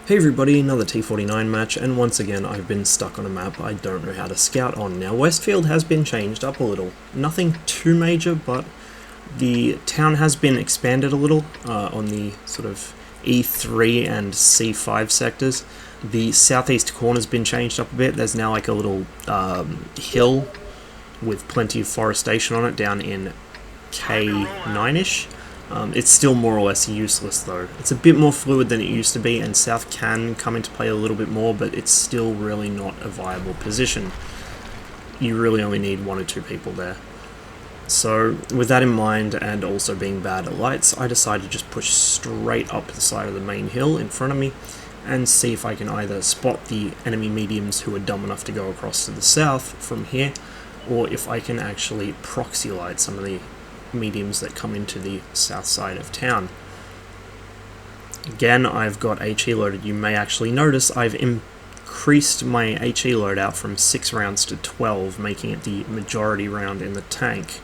Hey everybody, another T49 match, and once again I've been stuck on a map I don't know how to scout on. Now Westfield has been changed up a little. Nothing too major, but the town has been expanded a little on the sort of E3 and C5 sectors. The southeast corner's been changed up a bit. There's now like a little hill with plenty of forestation on it down in K9-ish. It's still more or less useless though. It's a bit more fluid than it used to be, and south can come into play a little bit more, but it's still really not a viable position. You really only need one or two people there. So with that in mind, and also being bad at lights, I decided to just push straight up the side of the main hill in front of me and see if I can either spot the enemy mediums who are dumb enough to go across to the south from here, or if I can actually proxy light some of the mediums that come into the south side of town. Again, I've got HE loaded. You may actually notice I've increased my HE loadout from 6 rounds to 12, making it the majority round in the tank.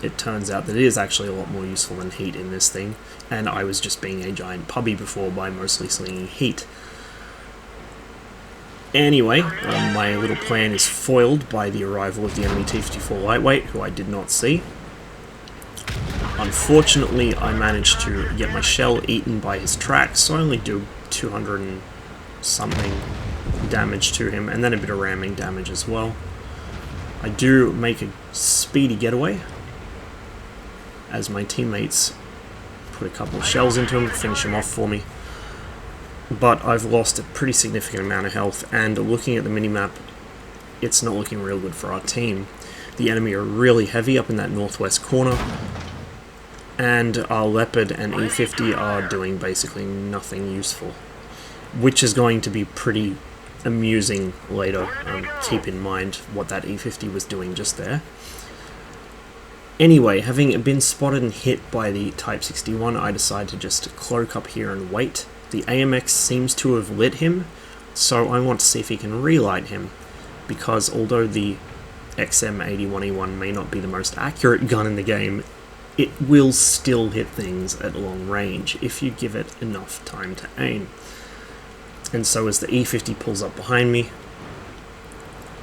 It turns out that it is actually a lot more useful than heat in this thing, and I was just being a giant puppy before by mostly slinging heat. Anyway, my little plan is foiled by the arrival of the enemy T-54 lightweight, who I did not see. Unfortunately, I managed to get my shell eaten by his tracks, so I only do 200 and something damage to him, and then a bit of ramming damage as well. I do make a speedy getaway, as my teammates put a couple of shells into him to finish him off for me. But I've lost a pretty significant amount of health, and looking at the minimap, it's not looking real good for our team. The enemy are really heavy up in that northwest corner, and our Leopard and E50 are doing basically nothing useful, which is going to be pretty amusing later. Keep in mind what that E50 was doing just there. Anyway, having been spotted and hit by the Type 61, I decided to just cloak up here and wait. The AMX seems to have lit him, so I want to see if he can relight him, because although the XM81E1 may not be the most accurate gun in the game, it will still hit things at long range if you give it enough time to aim. And so as the E50 pulls up behind me,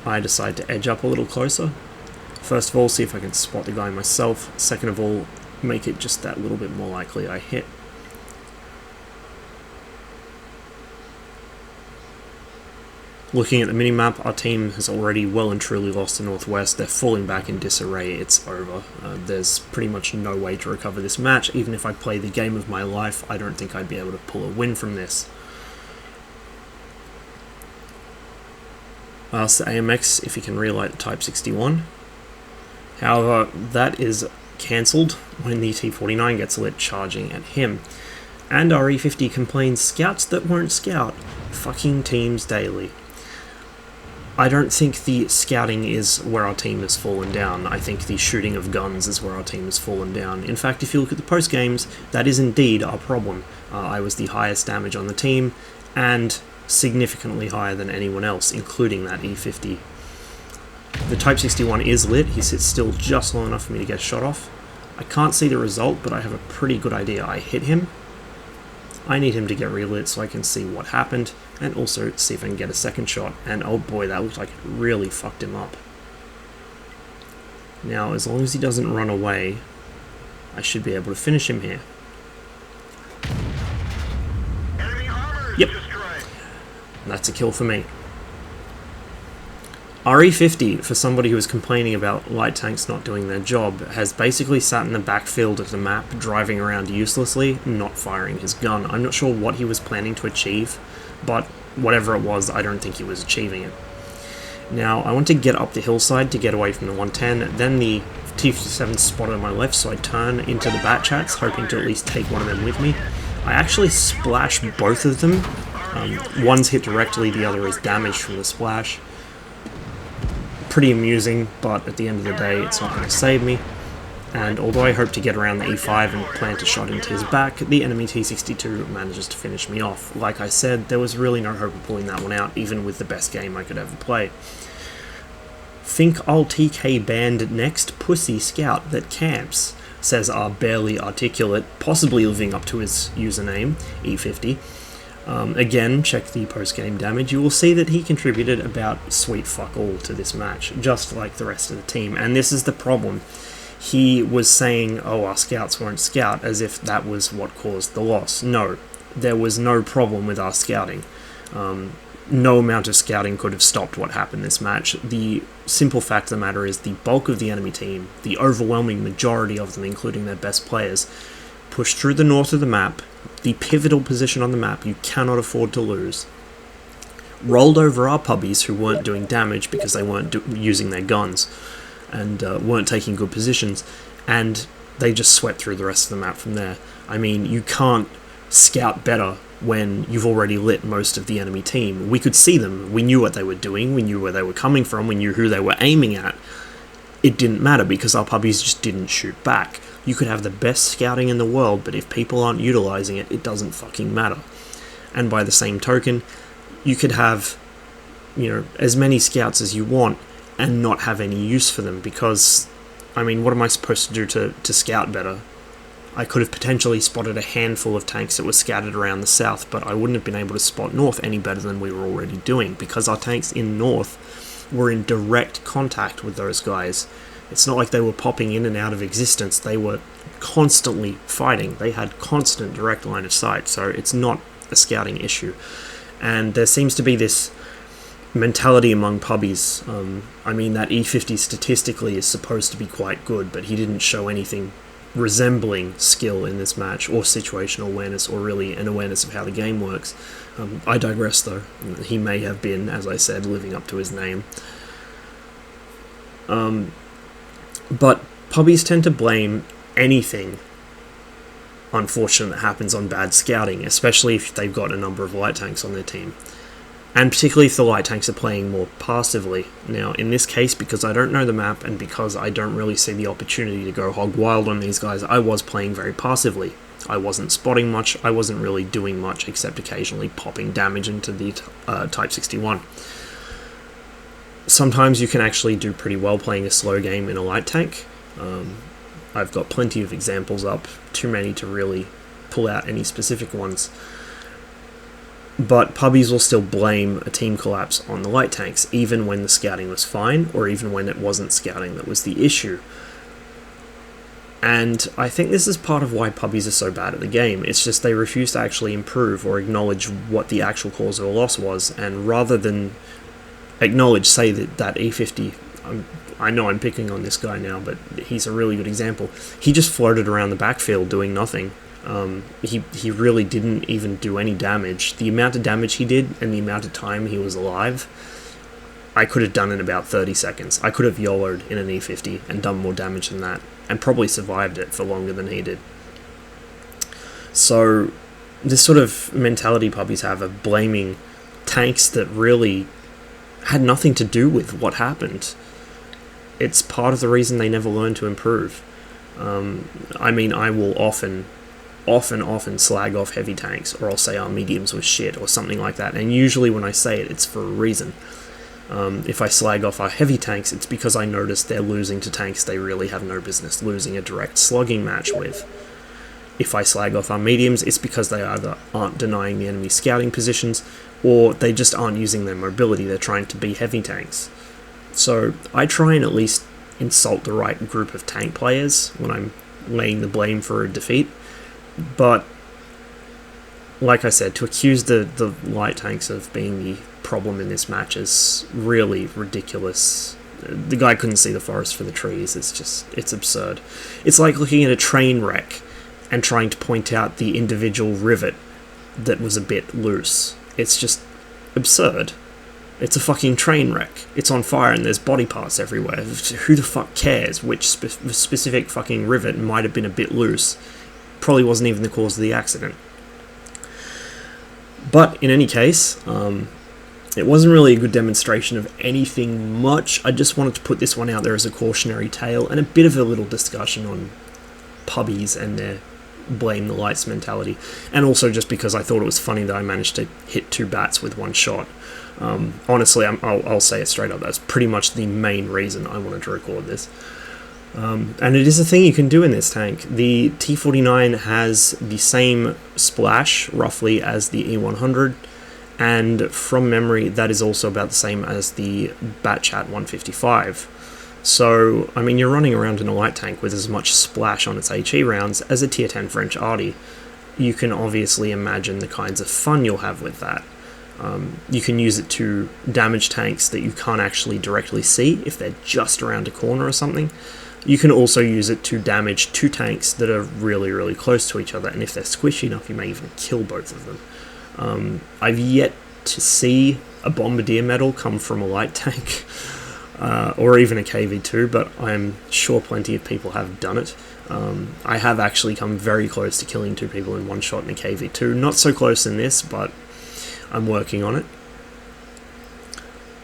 I decide to edge up a little closer. First of all, see if I can spot the guy myself. Second of all, make it just that little bit more likely I hit. Looking at the minimap, our team has already well and truly lost the northwest. They're falling back in disarray. It's over. There's pretty much no way to recover this match. Even if I play the game of my life, I don't think I'd be able to pull a win from this. I asked the AMX if he can relight the Type 61. However, that is cancelled when the T-49 gets lit charging at him. And our E50 complains, "Scouts that won't scout. Fucking teams daily." I don't think the scouting is where our team has fallen down. I think the shooting of guns is where our team has fallen down. In fact, if you look at the Postgames, that is indeed our problem. I was the highest damage on the team, and significantly higher than anyone else, including that E50. The Type 61 is lit. He sits still just long enough for me to get a shot off. I can't see the result, but I have a pretty good idea. I hit him. I need him to get relit so I can see what happened, and also see if I can get a second shot, and oh boy, that looked like it really fucked him up. Now, as long as he doesn't run away, I should be able to finish him here. Yep, that's a kill for me. RE50, for somebody who was complaining about light tanks not doing their job, has basically sat in the backfield of the map, driving around uselessly, not firing his gun. I'm not sure what he was planning to achieve, but whatever it was, I don't think he was achieving it. Now, I want to get up the hillside to get away from the 110, then the T-57 spotted on my left, so I turn into the bat chats, hoping to at least take one of them with me. I actually splash both of them. One's hit directly, the other is damaged from the splash. Pretty amusing, but at the end of the day, it's not going to save me. And although I hope to get around the E5 and plant a shot into his back, the enemy T-62 manages to finish me off. Like I said, there was really no hope of pulling that one out, even with the best game I could ever play. Think I'll TK banned next pussy scout that camps, says our barely articulate, possibly living up to his username, E50. Again, check the post-game damage. You will see that he contributed about sweet fuck all to this match, just like the rest of the team. And this is the problem. He was saying, oh, our scouts won't scout, as if that was what caused the loss. No, there was no problem with our scouting. No amount of scouting could have stopped what happened this match. The simple fact of the matter is the bulk of the enemy team, the overwhelming majority of them, including their best players, pushed through the north of the map, the pivotal position on the map you cannot afford to lose, rolled over our pubbies who weren't doing damage because they weren't using their guns and weren't taking good positions, and they just swept through the rest of the map from there. I mean, you can't scout better when you've already lit most of the enemy team. We could see them, we knew what they were doing, we knew where they were coming from, we knew who they were aiming at. It didn't matter because our puppies just didn't shoot back. You could have the best scouting in the world, but if people aren't utilizing it, it doesn't fucking matter. And by the same token, you could have, as many scouts as you want and not have any use for them because, I mean, what am I supposed to do to scout better? I could have potentially spotted a handful of tanks that were scattered around the south, but I wouldn't have been able to spot north any better than we were already doing because our tanks in north were in direct contact with those guys. It's not like they were popping in and out of existence. They were constantly fighting. They had constant direct line of sight, so it's not a scouting issue. And there seems to be this mentality among pubbies. I mean, that E50 statistically is supposed to be quite good, but he didn't show anything resembling skill in this match, or situational awareness, or really an awareness of how the game works. I digress though. He may have been, as I said, living up to his name. But pubbies tend to blame anything unfortunate that happens on bad scouting, especially if they've got a number of light tanks on their team. And particularly if the light tanks are playing more passively. Now, in this case, because I don't know the map and because I don't really see the opportunity to go hog wild on these guys, I was playing very passively. I wasn't spotting much, I wasn't really doing much except occasionally popping damage into the Type 61. Sometimes you can actually do pretty well playing a slow game in a light tank. I've got plenty of examples up, too many to really pull out any specific ones. But pubbies will still blame a team collapse on the light tanks, even when the scouting was fine, or even when it wasn't scouting that was the issue. And I think this is part of why pubbies are so bad at the game. It's just they refuse to actually improve or acknowledge what the actual cause of a loss was, and rather than acknowledge, say that E50, I know I'm picking on this guy now, but he's a really good example. He just floated around the backfield doing nothing. He really didn't even do any damage. The amount of damage he did and the amount of time he was alive, I could have done in about 30 seconds. I could have YOLO'd in an E50 and done more damage than that, and probably survived it for longer than he did. So, this sort of mentality puppies have of blaming tanks that really had nothing to do with what happened. It's part of the reason they never learn to improve. I mean, I will often slag off heavy tanks, or I'll say our mediums were shit, or something like that, and usually when I say it, it's for a reason. If I slag off our heavy tanks, it's because I notice they're losing to tanks they really have no business losing a direct slugging match with. If I slag off our mediums, it's because they either aren't denying the enemy scouting positions, or they just aren't using their mobility, they're trying to be heavy tanks. So I try and at least insult the right group of tank players when I'm laying the blame for a defeat, but like I said, to accuse the light tanks of being the problem in this match is really ridiculous. The guy couldn't see the forest for the trees. It's absurd. It's like looking at a train wreck and trying to point out the individual rivet that was a bit loose. It's just absurd. It's a fucking train wreck. It's on fire and there's body parts everywhere. Who the fuck cares which specific fucking rivet might have been a bit loose? Probably wasn't even the cause of the accident. But in any case, it wasn't really a good demonstration of anything much. I just wanted to put this one out there as a cautionary tale and a bit of a little discussion on pubbies and their blame the lights mentality, and also just because I thought it was funny that I managed to hit 2 bats with 1 shot. Honestly, I'll say it straight up, that's pretty much the main reason I wanted to record this. And it is a thing you can do in this tank. The T49 has the same splash, roughly, as the E100, and from memory, that is also about the same as the Batchat 155. So, I mean, you're running around in a light tank with as much splash on its HE rounds as a Tier 10 French Arty. You can obviously imagine the kinds of fun you'll have with that. You can use it to damage tanks that you can't actually directly see if they're just around a corner or something. You can also use it to damage two tanks that are really, really close to each other, and if they're squishy enough, you may even kill both of them. I've yet to see a Bombardier medal come from a light tank, or even a KV2, but I'm sure plenty of people have done it. I have actually come very close to killing two people in one shot in a KV2. Not so close in this, but I'm working on it.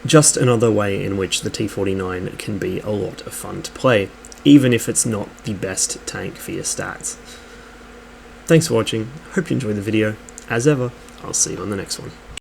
Just another way in which the T49 can be a lot of fun to play, even if it's not the best tank for your stats. Thanks for watching, hope you enjoyed the video. As ever, I'll see you on the next one.